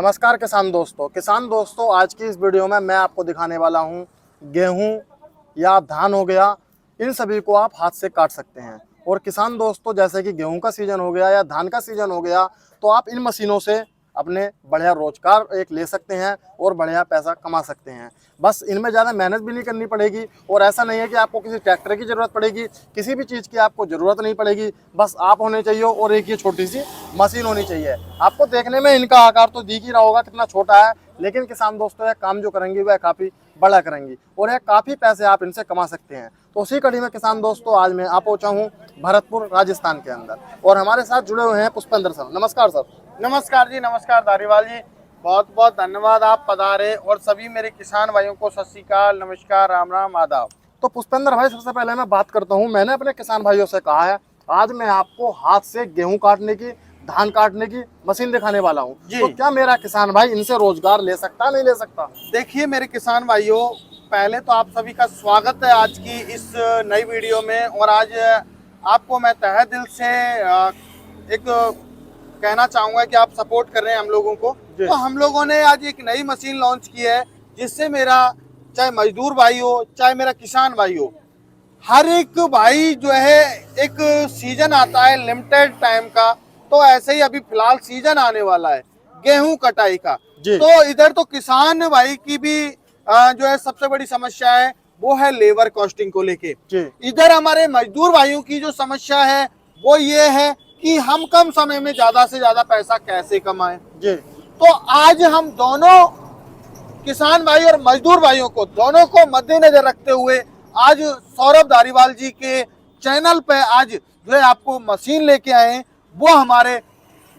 नमस्कार किसान दोस्तों आज की इस वीडियो में मैं आपको दिखाने वाला हूं गेहूं या धान हो गया, इन सभी को आप हाथ से काट सकते हैं। और किसान दोस्तों जैसे कि गेहूं का सीजन हो गया या धान का सीजन हो गया तो आप इन मशीनों से अपने बढ़िया रोजगार एक ले सकते हैं और बढ़िया पैसा कमा सकते हैं। बस इनमें ज़्यादा मेहनत भी नहीं करनी पड़ेगी और ऐसा नहीं है कि आपको किसी ट्रैक्टर की ज़रूरत पड़ेगी, किसी भी चीज़ की आपको ज़रूरत नहीं पड़ेगी। बस आप होने चाहिए और एक ये छोटी सी मशीन होनी चाहिए। आपको देखने में इनका आकार तो दिख ही रहा होगा कितना छोटा है, लेकिन किसान दोस्तों यह काम जो करेंगी वह काफ़ी बड़ा करेंगी और यह काफ़ी पैसे आप इनसे कमा सकते हैं। तो उसी कड़ी में किसान दोस्तों आज मैं आ पहुँचा हूँ भरतपुर राजस्थान के अंदर और हमारे साथ जुड़े हुए हैं पुष्पेंद्र सर। नमस्कार सर। नमस्कार जी, नमस्कार धारीवाल जी, बहुत बहुत धन्यवाद आप पधारे और सभी मेरे किसान भाइयों को सत श्री अकाल, नमस्कार, राम राम, आदाब। तो पुष्पेंद्र भाई सबसे पहले मैं बात करता हूँ, मैंने अपने किसान भाइयों से कहा है आज मैं आपको हाथ से गेहूं काटने की, धान काटने की मशीन दिखाने वाला हूँ। तो क्या मेरा किसान भाई इनसे रोजगार ले सकता नहीं ले सकता? देखिए मेरे किसान भाइयों, पहले तो आप सभी का स्वागत है आज की इस नई वीडियो में। और आज आपको मैं तहे दिल से एक कहना चाहूँगा कि आप सपोर्ट कर रहे हैं हम लोगों को। तो हम लोगों ने आज एक नई मशीन लॉन्च की है जिससे मेरा चाहे मजदूर भाई हो चाहे मेरा किसान भाई हो, हर एक भाई जो है, एक सीजन आता है लिमिटेड टाइम का, तो ऐसे ही अभी फिलहाल सीजन आने वाला है गेहूं कटाई का। तो इधर तो किसान भाई की भी जो है सबसे बड़ी समस्या है वो है लेबर कॉस्टिंग को लेके। इधर हमारे मजदूर भाइयों की जो समस्या है वो ये है कि हम कम समय में ज्यादा से ज्यादा पैसा कैसे कमाएं। तो आज हम दोनों किसान भाई और मजदूर भाइयों को दोनों को मद्देनजर रखते हुए आज सौरभ धारीवाल जी के चैनल पे आज जो है आपको मशीन लेके आए हैं। वो हमारे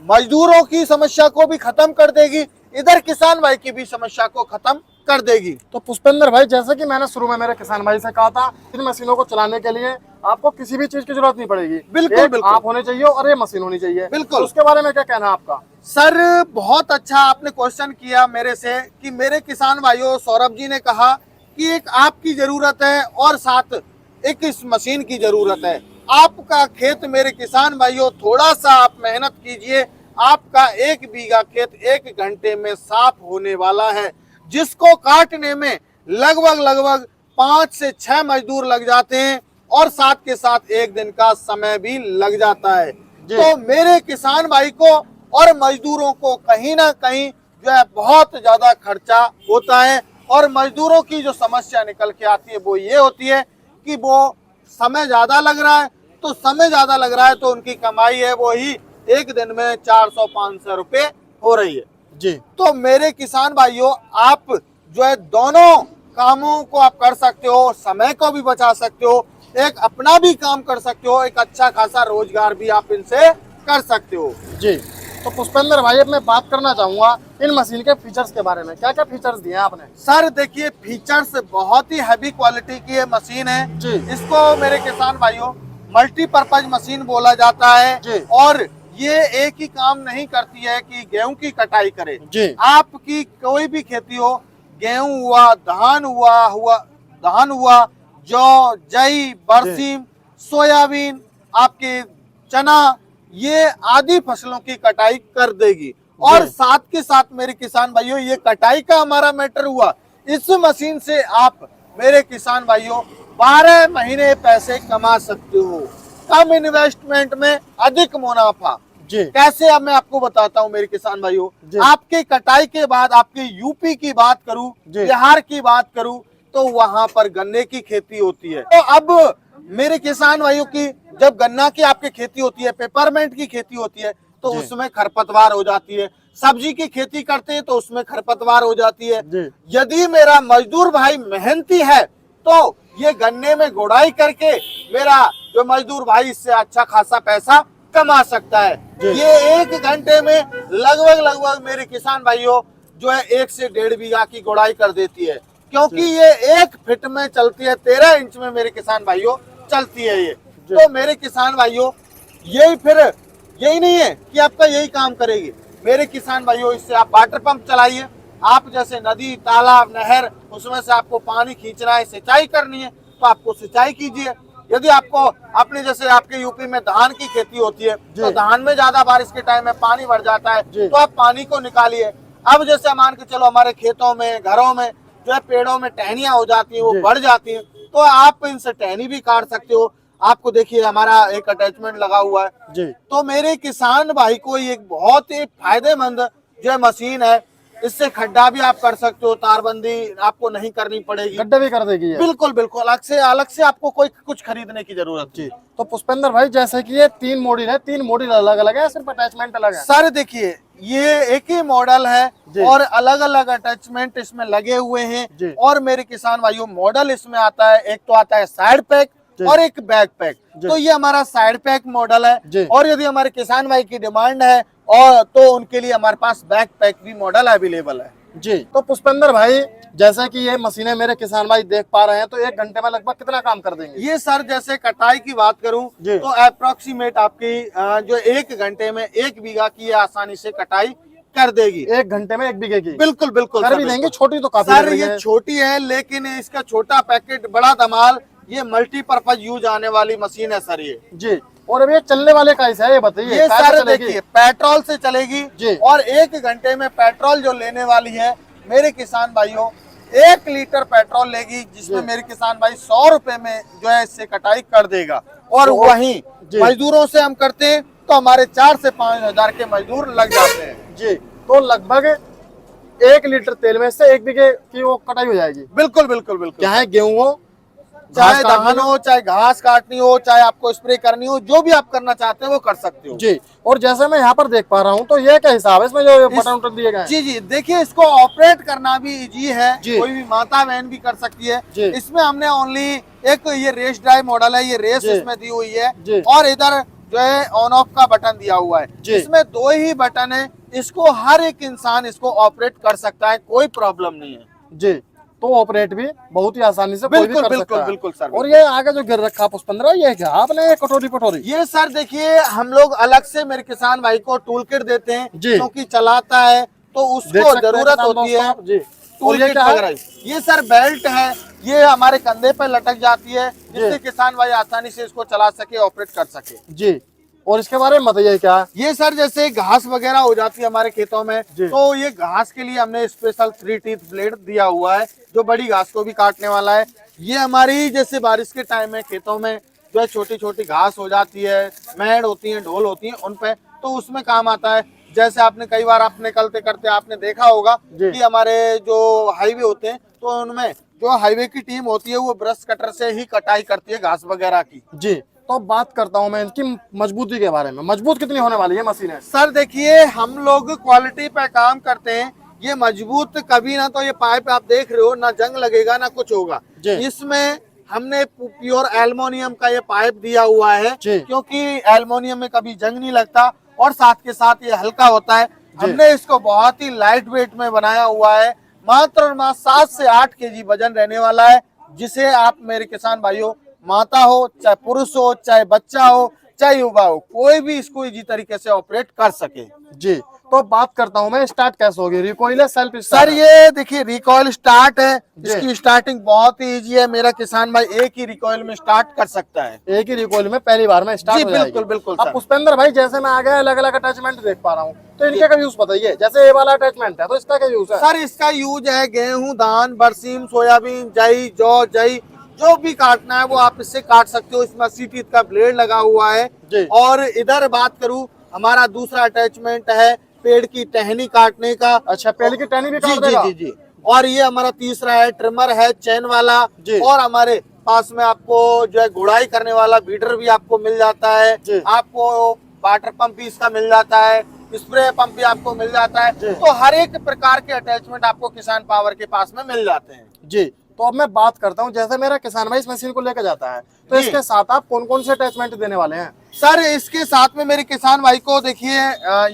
मजदूरों की समस्या को भी खत्म कर देगी, इधर किसान भाई की भी समस्या को खत्म कर देगी। तो पुष्पेंद्र भाई जैसे कि मैंने शुरू में मेरे किसान भाई से कहा था, इन मशीनों को चलाने के लिए आपको किसी भी चीज की जरूरत नहीं पड़ेगी। बिल्कुल बिल्कुल आप होने चाहिए और ये मशीन होनी चाहिए। बिल्कुल। तो उसके बारे में क्या कहना है आपका? सर बहुत अच्छा आपने क्वेश्चन किया मेरे से कि मेरे किसान भाइयों, सौरभ जी ने कहा कि एक आपकी जरूरत है और साथ एक इस मशीन की जरूरत है। आपका खेत मेरे किसान भाइयों, थोड़ा सा आप मेहनत कीजिए, आपका 1 बीघा खेत 1 घंटे में साफ होने वाला है, जिसको काटने में लगभग 5 से 6 मजदूर लग जाते हैं और साथ के साथ 1 दिन का समय भी लग जाता है। तो मेरे किसान भाई को और मजदूरों को कहीं ना कहीं जो है बहुत ज्यादा खर्चा होता है। और मजदूरों की जो समस्या निकल के आती है वो ये होती है कि वो समय ज्यादा लग रहा है, तो समय ज्यादा लग रहा है तो उनकी कमाई है वो ही 1 दिन में 400-500 रुपए हो रही है जी। तो मेरे किसान भाइयों, आप जो है दोनों कामों को आप कर सकते हो, समय को भी बचा सकते हो, एक अपना भी काम कर सकते हो, एक अच्छा खासा रोजगार भी आप इनसे कर सकते हो जी। तो पुष्पेंद्र भाई अब मैं बात करना चाहूंगा इन मशीन के फीचर्स के बारे में। क्या क्या फीचर्स दिए हैं आपने? सर देखिए, फीचर्स बहुत ही हैवी क्वालिटी की ये मशीन है जी। इसको मेरे किसान भाइयों मल्टीपर्पज मशीन बोला जाता है जी। और ये एक ही काम नहीं करती है कि गेहूं की कटाई करे जी। आपकी कोई भी खेती हो, गेहूं हुआ, धान हुआ, जौ, जई, बरसीम, सोयाबीन, आपके चना, ये आदि फसलों की कटाई कर देगी। और साथ के साथ मेरे किसान भाइयों, ये कटाई का हमारा मैटर हुआ, इस मशीन से आप मेरे किसान भाइयों 12 महीने पैसे कमा सकते हो, कम इन्वेस्टमेंट में अधिक मुनाफा जी। कैसे, अब मैं आपको बताता हूँ मेरे किसान भाइयों। आपके कटाई के बाद आपके यूपी की बात करूं, बिहार की बात करूं, तो वहां पर गन्ने की खेती होती है। तो अब मेरे किसान भाइयों की जब गन्ना की आपकी खेती होती है, पेपरमेंट की खेती होती है, तो उसमें खरपतवार हो जाती है। सब्जी की खेती करते हैं तो उसमें खरपतवार हो जाती है। यदि मेरा मजदूर भाई मेहनती है तो ये गन्ने में गुड़ाई करके मेरा जो मजदूर भाई इससे अच्छा खासा पैसा कमा सकता है। ये 1 घंटे में लगभग मेरे किसान भाइयों जो है 1 से 1.5 बीघा की गुड़ाई कर देती है, क्योंकि ये 1 फीट में चलती है, 13 इंच में मेरे किसान भाइयों चलती है ये। तो मेरे किसान भाइयों, यही नहीं है कि आपका यही काम करेगी मेरे किसान भाइयों, इससे आप वाटर पंप चलाइए। आप जैसे नदी, तालाब, नहर, उसमें से आपको पानी खींचना है, सिंचाई करनी है तो आपको सिंचाई कीजिए। यदि आपको अपने जैसे आपके यूपी में धान की खेती होती है तो धान में ज्यादा बारिश के टाइम में पानी भर जाता है, तो आप पानी को निकालिए। अब जैसे मान के चलो हमारे खेतों में, घरों में जो है पेड़ों में टहनियां हो जाती हैं, वो बढ़ जाती हैं, तो आप इनसे टहनी भी काट सकते हो। आपको देखिए हमारा एक अटैचमेंट लगा हुआ है जी। तो मेरे किसान भाई को ये बहुत ही फायदेमंद जो है मशीन है। इससे खड्डा भी आप कर सकते हो, तारबंदी आपको नहीं करनी पड़ेगी, गड्ढे भी कर देगी ये। बिल्कुल बिल्कुल, अलग से आपको कोई कुछ खरीदने की जरूरत जी। नहीं। तो पुष्पेंद्र भाई जैसे कि ये 3 मॉडल है, 3 मॉडल अलग अलग है, सिर्फ अटैचमेंट अलग है? सर देखिए ये एक ही मॉडल है और अलग अलग अटैचमेंट इसमें लगे हुए हैं। और मेरे किसान भाइयों मॉडल इसमें आता है, एक तो आता है साइड पैक और एक बैक पैक। तो ये हमारा साइड पैक मॉडल है और यदि हमारे किसान भाई की डिमांड है और तो उनके लिए हमारे पास बैक पैक भी मॉडल अवेलेबल है। जी। तो पुष्पेंद्र भाई जैसे कि ये मशीनें मेरे किसान भाई देख पा रहे हैं, तो 1 घंटे में लगभग कितना काम कर देंगे? ये सर जैसे कटाई की बात करूं तो अप्रोक्सीमेट आपकी जो 1 घंटे में 1 बीघा की आसानी से कटाई कर देगी। 1 घंटे में 1 बीघे की? बिल्कुल बिल्कुल कर भी देंगे। छोटी तो काफी सर ये छोटी है लेकिन इसका छोटा पैकेट बड़ा धमाल, ये मल्टीपर्पज यूज आने वाली मशीन है सर ये। जी। और अब ये चलने वाले कैसे है ये बताइए? ये सर देखिए पेट्रोल से चलेगी जी। और 1 घंटे में पेट्रोल जो लेने वाली है मेरे किसान भाइयों 1 लीटर पेट्रोल लेगी, जिसमें मेरे किसान भाई 100 रुपए में जो है इससे कटाई कर देगा। और तो वहीं मजदूरों से हम करते हैं तो हमारे 4 से 5 हजार के मजदूर लग जाते हैं। जी। तो लगभग 1 लीटर तेल में से 1 बीघे की वो कटाई हो जाएगी? बिल्कुल बिल्कुल बिल्कुल, चाहे गेहूं हो, चाहे धान हो, चाहे घास काटनी हो, चाहे आपको स्प्रे करनी हो, जो भी आप करना चाहते हैं वो कर सकते हो। जी। और जैसे मैं यहाँ पर देख पा रहा हूँ तो ये क्या हिसाब है इसमें जो बटन उटन दिए गए हैं? जी जी देखिए इसको ऑपरेट करना भी इजी है, कोई भी माता बहन भी कर सकती है। इसमें हमने ओनली एक ये रेस ड्राइव मॉडल है, ये रेस इसमें दी हुई है और इधर जो है ऑन ऑफ का बटन दिया हुआ है। इसमें 2 ही बटन है, इसको हर एक इंसान इसको ऑपरेट कर सकता है, कोई प्रॉब्लम नहीं है। जी। तो ऑपरेट भी बहुत ही आसानी से कोई भी कर सकता है। बिल्कुल सर। और ये आगे जो गिर रखा पुष्पेंद्र, ये क्या आपने कटोरी पटोरी? ये सर देखिए हम लोग अलग से मेरे किसान भाई को टूल किट देते हैं क्योंकि चलाता है तो उसको जरूरत होती है टूल किट वगैरह। ये सर बेल्ट है, ये हमारे कंधे पर लटक जाती है जिससे किसान भाई आसानी से इसको चला सके, ऑपरेट कर सके। जी। और इसके बारे में बताइए क्या? ये सर जैसे घास वगैरह हो जाती है हमारे खेतों में तो ये घास के लिए हमने स्पेशल 3 टीथ ब्लेड दिया हुआ है जो बड़ी घास को भी काटने वाला है। ये हमारी जैसे बारिश के टाइम में खेतों में जो है छोटी छोटी घास हो जाती है, मेड़ होती है, ढोल होती है, उन पे तो उसमें काम आता है। जैसे आपने कई बार आप निकलते करते आपने देखा होगा कि हमारे जो हाईवे होते हैं तो उनमें जो हाईवे की टीम होती है वो ब्रश कटर से ही कटाई करती है घास वगैरह की। जी। तो बात करता हूँ मैं इनकी मजबूती के बारे में, मजबूत कितनी होने वाली है मशीन? सर देखिए हम लोग क्वालिटी पे काम करते हैं, ये मजबूत कभी ना तो ये पाइप आप देख रहे हो ना जंग लगेगा ना कुछ होगा। इसमें हमने प्योर एल्युमिनियम का ये पाइप दिया हुआ है क्योंकि एल्युमिनियम में कभी जंग नहीं लगता और साथ के साथ ये हल्का होता है। हमने इसको बहुत ही लाइट वेट में बनाया हुआ है, मात्र और मात्र 7 से 8 केजी वजन रहने वाला है, जिसे आप मेरे किसान भाइयों माता हो चाहे पुरुष हो चाहे बच्चा हो चाहे युवा हो, कोई भी इसको इजी तरीके से ऑपरेट कर सके। जी। तो बात करता हूँ मैं स्टार्ट कैसे होगी, रिकॉइल है सेल्फ सर? ये देखिए रिकॉइल स्टार्ट है, इसकी स्टार्टिंग बहुत ही इजी है, मेरा किसान भाई एक ही रिकॉइल में स्टार्ट कर सकता है। एक ही रिकॉइल में पहली बार में स्टार्ट हो जाएगी? बिल्कुल बिल्कुल। अब पुष्पेंद्र भाई जैसे मैं आगे अलग अलग अटैचमेंट देख पा रहा हूँ तो इनके का यूज बताइए। जैसे ये वाला अटैचमेंट है तो इसका क्या यूज है? सर इसका यूज है गेहूं, धान, बरसीम, सोयाबीन, जई, जौ, जई जो भी काटना है वो आप इससे काट सकते हो। इसमें 80 टीथ का ब्लेड लगा हुआ है। और इधर बात करूं हमारा दूसरा अटैचमेंट है पेड़ की टहनी काटने का। अच्छा, पेड़ की टहनी भी काट देगा? जी। और ये हमारा तीसरा है ट्रिमर है चैन वाला। और हमारे पास में आपको जो है गुड़ाई करने वाला बीडर भी आपको मिल जाता है, आपको वाटर पंप भी इसका मिल जाता है, स्प्रे पंप भी आपको मिल जाता है। तो हर एक प्रकार के अटैचमेंट आपको किसान पावर के पास में मिल जाते हैं। जी। तो अब मैं बात करता हूँ, जैसे मेरा किसान भाई इस मशीन को लेकर जाता है तो इसके साथ आप कौन कौन से अटैचमेंट देने वाले हैं? सर इसके साथ में मेरे किसान भाई को देखिए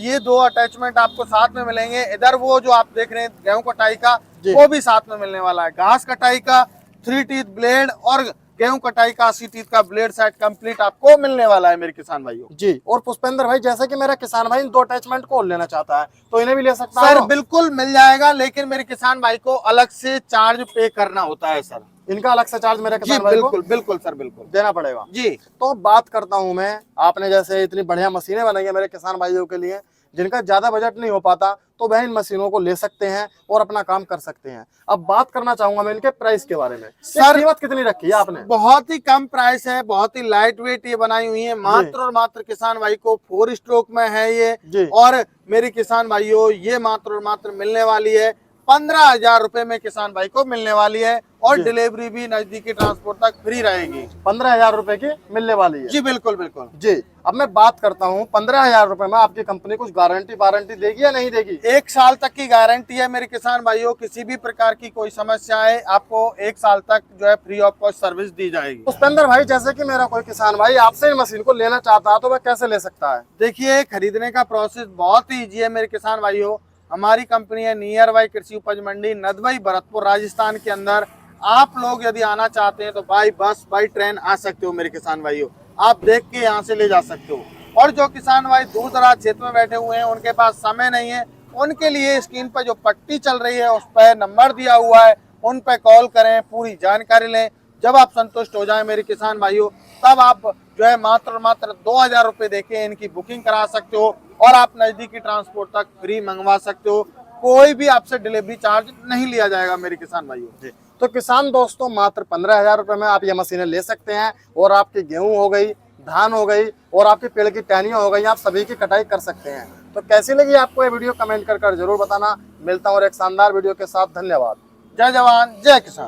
ये 2 अटैचमेंट आपको साथ में मिलेंगे। इधर वो जो आप देख रहे हैं गेहूं कटाई का वो भी साथ में मिलने वाला है, घास कटाई का 3 टीथ ब्लेड और गेहूं कटाई का 80 टीथ का ब्लेड सेट कंप्लीट आपको मिलने वाला है मेरे किसान भाइयों। जी। और पुष्पेंद्र भाई जैसे कि मेरा किसान भाई इन 2 अटैचमेंट को लेना चाहता है तो इन्हें भी ले सकता है? सर बिल्कुल मिल जाएगा, लेकिन मेरे किसान भाई को अलग से चार्ज पे करना होता है सर। इनका अलग से चार्ज मेरे किसान भाई को बिल्कुल सर बिल्कुल देना पड़ेगा? जी। तो बात करता हूँ मैं, आपने जैसे इतनी बढ़िया मशीनें बनाई है मेरे किसान भाइयों के लिए, जिनका ज्यादा बजट नहीं हो पाता तो वह इन मशीनों को ले सकते हैं और अपना काम कर सकते हैं। अब बात करना चाहूंगा मैं इनके प्राइस के बारे में। सर, कीमत कितनी रखी है आपने? बहुत ही कम प्राइस है, बहुत ही लाइट वेट ये बनाई हुई है, मात्र और मात्र किसान भाई को 4 स्ट्रोक में है ये। और मेरे किसान भाइयों ये मात्र और मात्र मिलने वाली है 15,000 रुपए में किसान भाई को मिलने वाली है और डिलीवरी भी नजदीकी ट्रांसपोर्ट तक फ्री रहेगी। 15,000 रुपए की मिलने वाली है जी बिल्कुल बिल्कुल जी। अब मैं बात करता हूँ 15,000 रुपए में आपकी कंपनी कुछ गारंटी देगी या नहीं देगी? 1 साल तक की गारंटी है मेरे किसान भाइयों, किसी भी प्रकार की कोई समस्या है आपको 1 साल तक जो है फ्री ऑफ कॉस्ट सर्विस दी जाएगी। पुष्पेंद्र भाई, जैसे कि मेरा कोई किसान भाई आपसे मशीन को लेना चाहता है तो वह कैसे ले सकता है? देखिए, खरीदने का प्रोसेस बहुत ही ईजी है मेरे किसान भाइयों। हमारी कंपनी है नियर बाई कृषि उपज मंडी, नदबई, भरतपुर, राजस्थान के अंदर। आप लोग यदि आना चाहते हैं तो बाई बस बाई ट्रेन आ सकते हो मेरे किसान भाइयों, आप देख के यहाँ से ले जा सकते हो। और जो किसान भाई दूर दराज क्षेत्र में बैठे हुए हैं, उनके पास समय नहीं है, उनके लिए स्क्रीन पर जो पट्टी चल रही है उस पर नंबर दिया हुआ है, उन पर कॉल करें, पूरी जानकारी लें। जब आप संतुष्ट हो जाएं मेरे किसान भाइयों, तब आप जो है मात्र 2,000 रुपए देके इनकी बुकिंग करा सकते हो और आप नजदीकी ट्रांसपोर्ट तक फ्री मंगवा सकते हो। कोई भी आपसे डिलीवरी चार्ज नहीं लिया जाएगा मेरे किसान भाइयों। तो किसान दोस्तों, मात्र 15,000 रुपए में आप ये मशीनें ले सकते हैं और आपकी गेहूं हो गई, धान हो गई और आपके पेड़ की टहनियां हो गई, आप सभी की कटाई कर सकते हैं। तो कैसी लगी आपको ये वीडियो कमेंट कर जरूर बताना। मिलता हूँ और एक शानदार वीडियो के साथ। धन्यवाद। जय जवान जय किसान।